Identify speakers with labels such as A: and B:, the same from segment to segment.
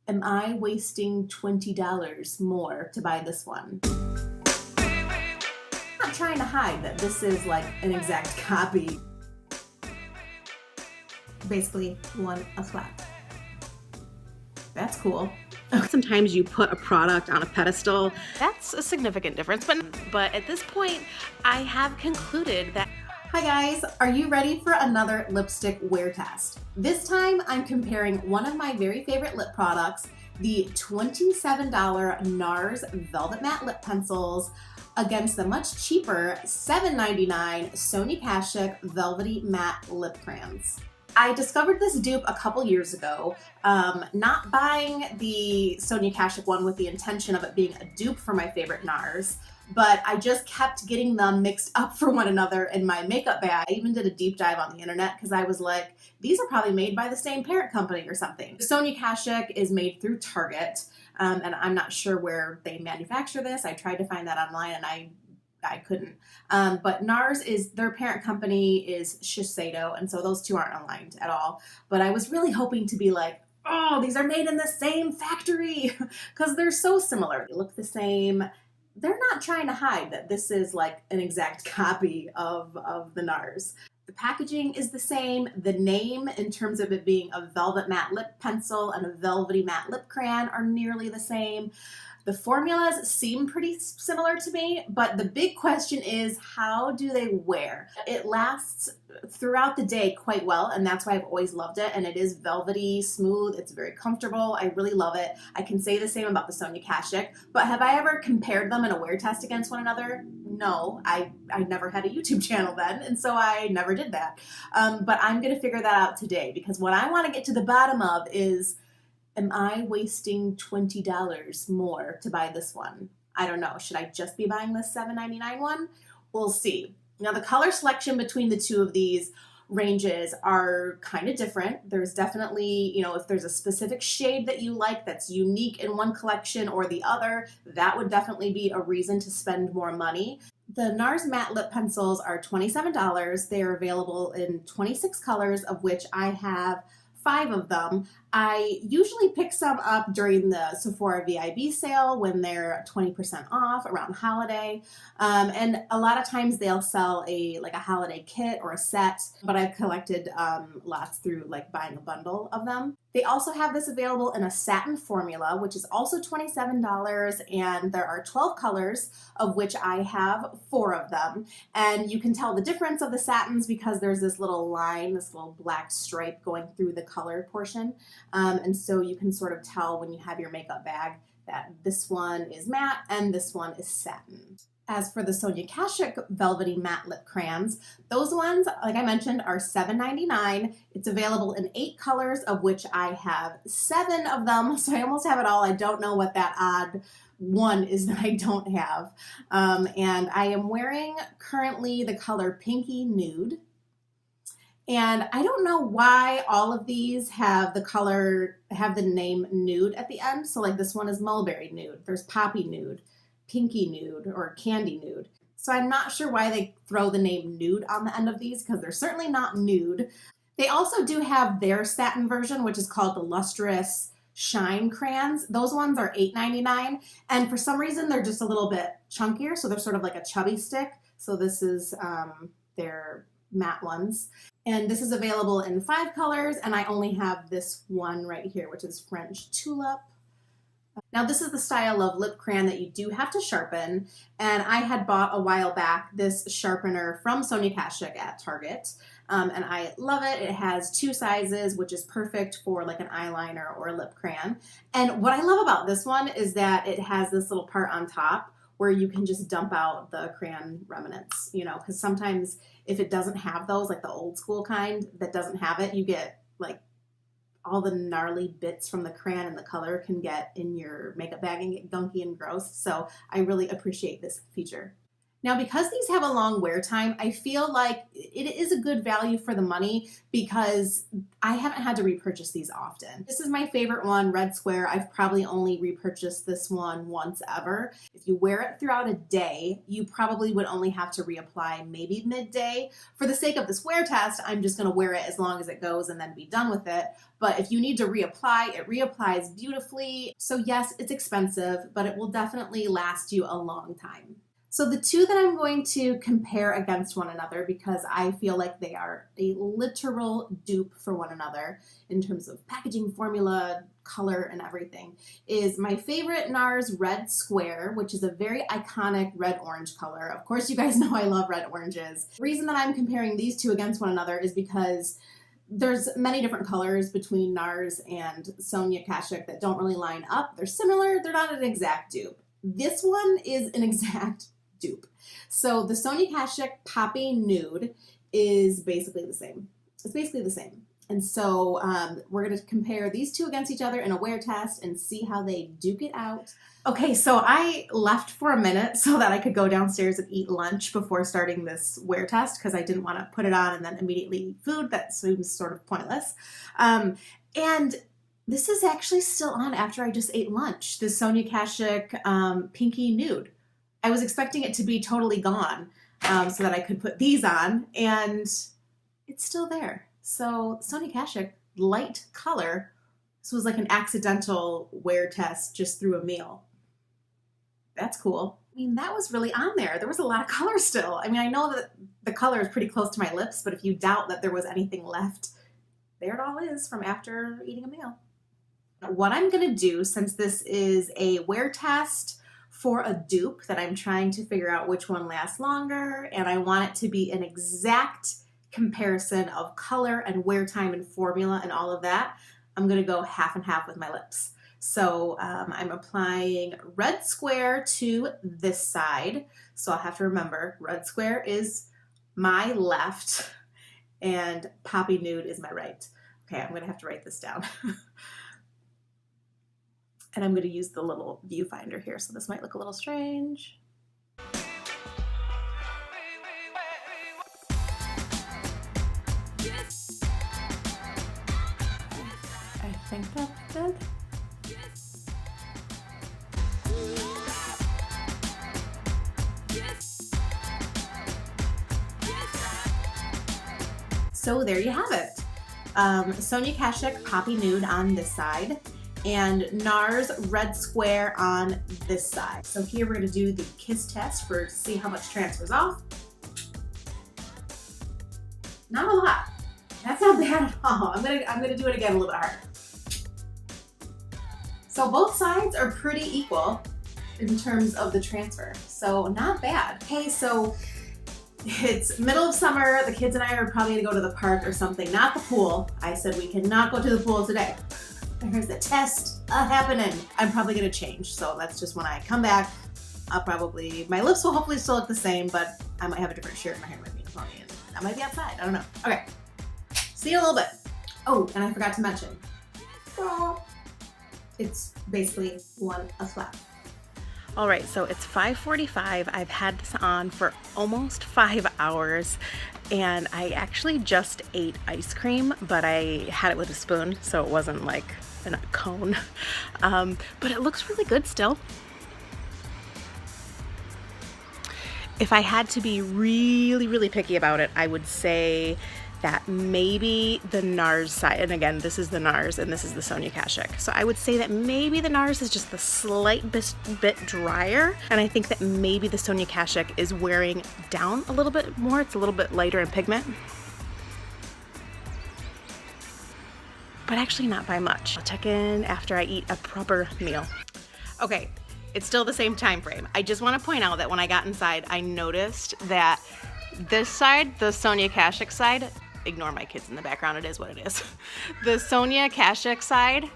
A: Am I wasting $20 more to buy this one? I'm not trying to hide that this is like an exact copy. Basically, one a flat. That's cool.
B: Sometimes you put a product on a pedestal.
C: That's a significant difference, but at this point, I have concluded that.
A: Hi guys, are you ready for another lipstick wear test? This time I'm comparing one of my very favorite lip products, the $27 Nars Velvet Matte Lip Pencils, against the much cheaper $7.99 Sonia Kashuk Velvety Matte Lip Crayons. I discovered this dupe a couple years ago, not buying the Sonia Kashuk one with the intention of it being a dupe for my favorite Nars, but I just kept getting them mixed up for one another in my makeup bag. I even did a deep dive on the internet because I was like, these are probably made by the same parent company or something. Sonia Kashuk is made through Target, and I'm not sure where they manufacture this. I tried to find that online and I couldn't. But Nars is, their parent company is Shiseido, and so those two aren't aligned at all. But I was really hoping to be like, oh, these are made in the same factory because they're so similar. They look the same. They're not trying to hide that this is like an exact copy of the Nars. The packaging is the same. The name, in terms of it being a velvet matte lip pencil and a velvety matte lip crayon, are nearly the same. The formulas seem pretty similar to me, but the big question is, how do they wear? It lasts throughout the day quite well, and that's why I've always loved it, and it is velvety, smooth, it's very comfortable. I really love it. I can say the same about the Sonia Kashuk, but have I ever compared them in a wear test against one another? No, I never had a YouTube channel then, and so I never did that. But I'm gonna figure that out today, because what I wanna get to the bottom of is, am I wasting $20 more to buy this one? I don't know. Should I just be buying this $7.99 one? We'll see. Now, the color selection between the two of these ranges are kind of different. There's definitely, if there's a specific shade that you like that's unique in one collection or the other, that would definitely be a reason to spend more money. The Nars matte lip pencils are $27. They are available in 26 colors, of which I have 5 of them. I usually pick some up during the Sephora VIB sale when they're 20% off around holiday. And a lot of times they'll sell a holiday kit or a set, but I've collected lots through like buying a bundle of them. They also have this available in a satin formula, which is also $27, and there are 12 colors, of which I have 4 of them. And you can tell the difference of the satins because there's this little line, this little black stripe going through the color portion. And so you can sort of tell when you have your makeup bag that this one is matte and this one is satin. As for the Sonia Kashuk Velvety Matte Lip Crayons, those ones, like I mentioned, are $7.99. It's available in 8 colors, of which I have 7 of them, so I almost have it all. I don't know what that odd one is that I don't have. And I am wearing currently the color Pinky Nude. And I don't know why all of these have the name Nude at the end. So like this one is Mulberry Nude, there's Poppy Nude, Pinky Nude, or Candy Nude. So I'm not sure why they throw the name Nude on the end of these, because they're certainly not nude. They also do have their satin version, which is called the Lustrous Shine Crayons. Those ones are $8.99, and for some reason they're just a little bit chunkier, so they're sort of like a chubby stick. So this is their matte ones. And this is available in 5 colors, and I only have this one right here, which is French Tulip. Now, this is the style of lip crayon that you do have to sharpen, and I had bought a while back this sharpener from Sonia Kashuk at Target, and I love it. It has 2 sizes, which is perfect for like an eyeliner or a lip crayon. And what I love about this one is that it has this little part on top where you can just dump out the crayon remnants, because sometimes if it doesn't have those, like the old school kind that doesn't have it, you get like all the gnarly bits from the crayon, and the color can get in your makeup bag and get gunky and gross. So I really appreciate this feature. Now, because these have a long wear time, I feel like it is a good value for the money because I haven't had to repurchase these often. This is my favorite one, Red Square. I've probably only repurchased this one once ever. If you wear it throughout a day, you probably would only have to reapply maybe midday. For the sake of this wear test, I'm just gonna wear it as long as it goes and then be done with it. But if you need to reapply, it reapplies beautifully. So yes, it's expensive, but it will definitely last you a long time. So the two that I'm going to compare against one another, because I feel like they are a literal dupe for one another in terms of packaging, formula, color, and everything, is my favorite Nars Red Square, which is a very iconic red-orange color. Of course, you guys know I love red oranges. The reason that I'm comparing these two against one another is because there's many different colors between Nars and Sonia Kashuk that don't really line up. They're similar, they're not an exact dupe. This one is an exact dupe. So the Sonia Kashuk Poppy Nude is basically the same. It's basically the same. And so we're going to compare these two against each other in a wear test and see how they duke it out. Okay, so I left for a minute so that I could go downstairs and eat lunch before starting this wear test because I didn't want to put it on and then immediately eat food. That seems sort of pointless. And this is actually still on after I just ate lunch. The Sonia Kashuk Pinky Nude. I was expecting it to be totally gone so that I could put these on, and it's still there. So Sonia Kashuk, light color. This was like an accidental wear test just through a meal. That's cool. I mean, that was really on there. There was a lot of color still. I mean, I know that the color is pretty close to my lips, but if you doubt that there was anything left, there it all is from after eating a meal. What I'm gonna do, since this is a wear test for a dupe that I'm trying to figure out which one lasts longer, and I want it to be an exact comparison of color and wear time and formula and all of that, I'm gonna go half and half with my lips. So I'm applying Red Square to this side. So I'll have to remember, Red Square is my left and Poppy Nude is my right. Okay, I'm gonna have to write this down. And I'm going to use the little viewfinder here, so this might look a little strange. I think that's good. So there you have it. Sonia Kashuk Poppy Nude on this side, and Nars Red Square on this side. So here we're gonna do the kiss test to see how much transfers off. Not a lot. That's not bad at all. I'm gonna do it again a little bit harder. So both sides are pretty equal in terms of the transfer. So not bad. Okay, so it's middle of summer. The kids and I are probably gonna go to the park or something, not the pool. I said we cannot go to the pool today. Here's the test happening. I'm probably gonna change, so that's just when I come back. My lips will hopefully still look the same, but I might have a different shirt. My hair might be in front of me, and I might be outside. I don't know. Okay, see you in a little bit. Oh, and I forgot to mention, it's basically a flat.
C: All right, so it's 5:45. I've had this on for almost 5 hours, and I actually just ate ice cream, but I had it with a spoon, so it wasn't like in a cone. But it looks really good still. If I had to be really, really picky about it, I would say that maybe the Nars side, and again, this is the Nars and this is the Sonia Kashuk. So I would say that maybe the Nars is just the slight bit drier, and I think that maybe the Sonia Kashuk is wearing down a little bit more. It's a little bit lighter in pigment, but actually not by much. I'll check in after I eat a proper meal. Okay, it's still the same time frame. I just want to point out that when I got inside, I noticed that this side, the Sonia Kashuk side, ignore my kids in the background, it is what it is. The Sonia Kashuk side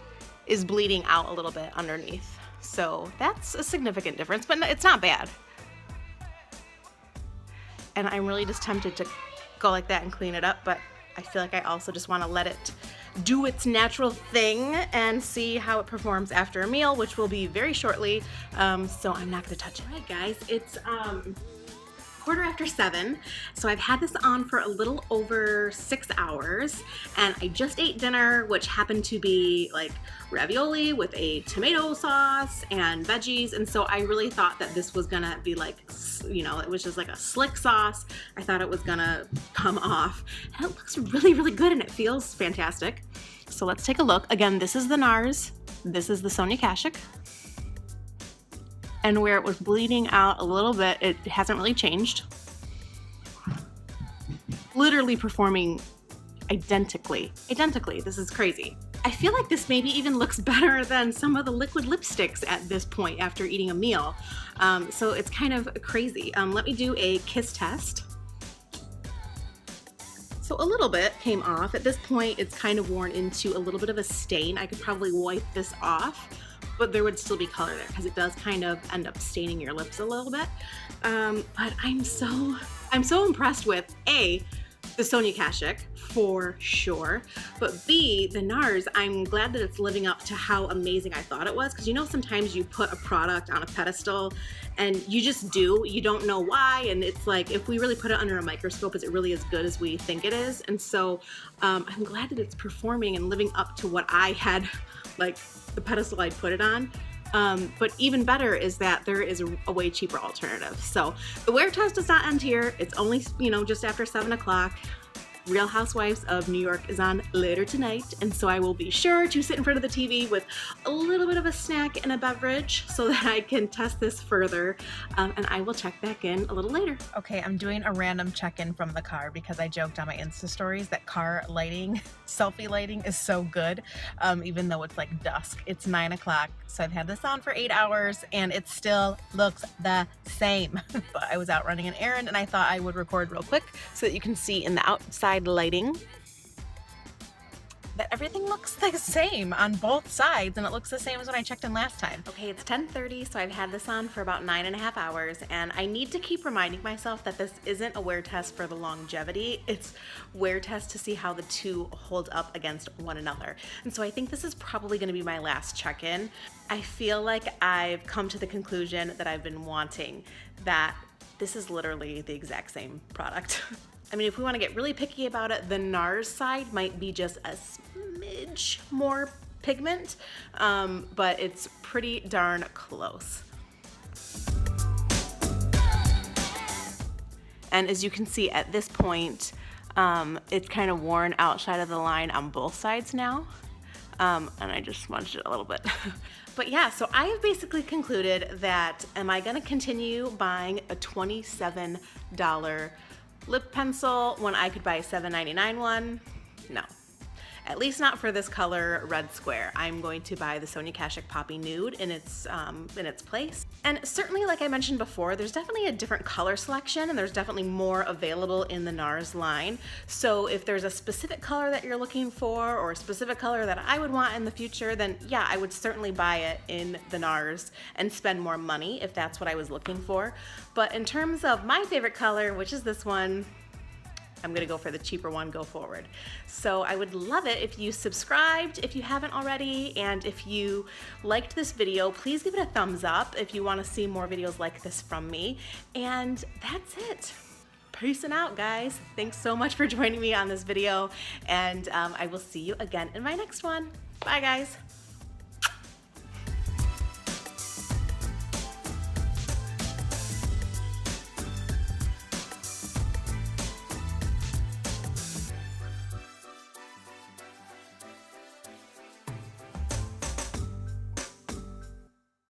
C: is bleeding out a little bit underneath. So that's a significant difference, but it's not bad. And I'm really just tempted to go like that and clean it up, but I feel like I also just want to let it do its natural thing and see how it performs after a meal, which will be very shortly. So I'm not going to touch it. All right, guys, it's
B: 7:15. So I've had this on for a little over 6 hours, and I just ate dinner, which happened to be like ravioli with a tomato sauce and veggies. And so I really thought that this was gonna be like, you know, it was just like a slick sauce. I thought it was gonna come off, and it looks really, really good, and it feels fantastic. So let's take a look. Again, this is the Nars. This is the Sonia Kashuk. And where it was bleeding out a little bit, it hasn't really changed. Literally performing identically. This is crazy. I feel like this maybe even looks better than some of the liquid lipsticks at this point after eating a meal. So it's kind of crazy. Let me do a kiss test. So a little bit came off. At this point, it's kind of worn into a little bit of a stain. I could probably wipe this off, but there would still be color there because it does kind of end up staining your lips a little bit. But I'm so impressed with A, the Sonia Kashuk for sure, but B, the Nars. I'm glad that it's living up to how amazing I thought it was, because you know sometimes you put a product on a pedestal and you just do, you don't know why, and it's like if we really put it under a microscope, is it really as good as we think it is? And so I'm glad that it's performing and living up to what I had, like the pedestal I put it on. But even better is that there is a way cheaper alternative. So the wear test does not end here. It's only, you know, just after 7 o'clock. Real Housewives of New York is on later tonight, and so I will be sure to sit in front of the TV with a little bit of a snack and a beverage so that I can test this further, and I will check back in a little later.
C: Okay, I'm doing a random check-in from the car because I joked on my Insta stories that car lighting, selfie lighting is so good, even though it's like dusk. It's 9 o'clock, so I've had this on for 8 hours and it still looks the same. But I was out running an errand and I thought I would record real quick so that you can see in the outside lighting that everything looks the same on both sides, and it looks the same as when I checked in last time.
B: Okay, it's 10:30, so I've had this on for about 9.5 hours, and I need to keep reminding myself that this isn't a wear test for the longevity. It's wear test to see how the two hold up against one another. And so I think this is probably going to be my last check-in. I feel like I've come to the conclusion that I've been wanting, that this is literally the exact same product. I mean, if we want to get really picky about it, the Nars side might be just a smidge more pigment, but it's pretty darn close. And as you can see at this point, it's kind of worn outside of the line on both sides now. And I just smudged it a little bit. But yeah, so I have basically concluded that, am I gonna continue buying a $27 lip pencil when I could buy a $7.99 one? No. At least not for this color red square. I'm going to buy the Sonia Kashuk Poppy Nude in its place. And certainly, like I mentioned before, there's definitely a different color selection and there's definitely more available in the Nars line. So if there's a specific color that you're looking for or a specific color that I would want in the future, then yeah, I would certainly buy it in the Nars and spend more money if that's what I was looking for. But in terms of my favorite color, which is this one, I'm gonna go for the cheaper one go forward. So I would love it if you subscribed if you haven't already, and if you liked this video, please give it a thumbs up if you wanna see more videos like this from me. And that's it. Peacing out, guys. Thanks so much for joining me on this video, and I will see you again in my next one. Bye, guys.